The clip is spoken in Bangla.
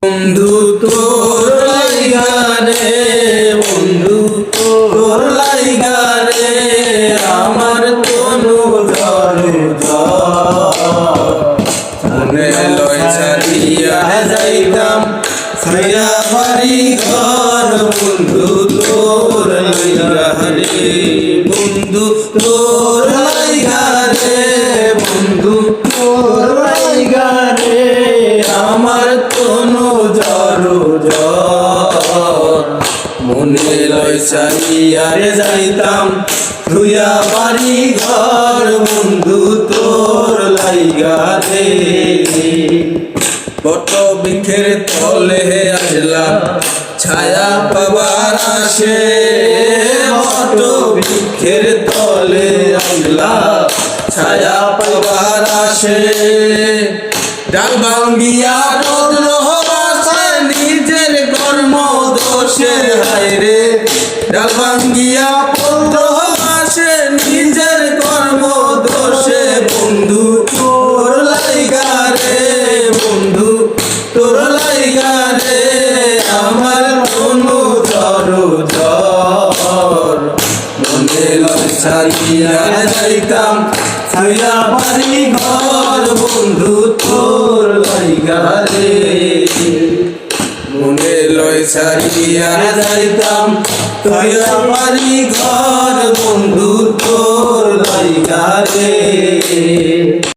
বন্ধু তোর লাইগা রে, বন্ধু তোর লাইগা রে, আমার তনু ঝড় মনে লয় ছাড়িয়া যাইতাম ছায়া বাড়ি ঘর। বন্ধু তোর লাইগা রে, বন্ধু তোর লাইগা রে, বন্ধু তোর লাইগা রে, আমার তনু ঝড় মনে লয় ছাড়িয়া যাইতাম তুইয়া বাড়ি ঘর। বন্ধু তোর লাইগা রে, বট বৃক্ষের তলে আসলাম ছায়া পাবার আসে, বট বৃক্ষের তলে আসলাম ছায়া পাবার আসে। ডাল ভাঙ্গিয়া রৌদ্র আসে নিজের কর্ম দোষে, হায় রে ডাল ভাঙ্গিয়া পৌত্র আসে নিজের কর্ম দোষে। বন্ধু তোর লাইগা রে, বন্ধু তোর লাইগা রে, আমার তনু ঝড় মনে লয় ছাড়িয়া যাইতাম ছায়া বাড়ি ঘর। বন্ধু তোর লাইগা রে, মনে লয় ছাড়িয়া যাইতাম ছায়া বাড়ি ঘর। বন্ধু তোর লাইগা রে।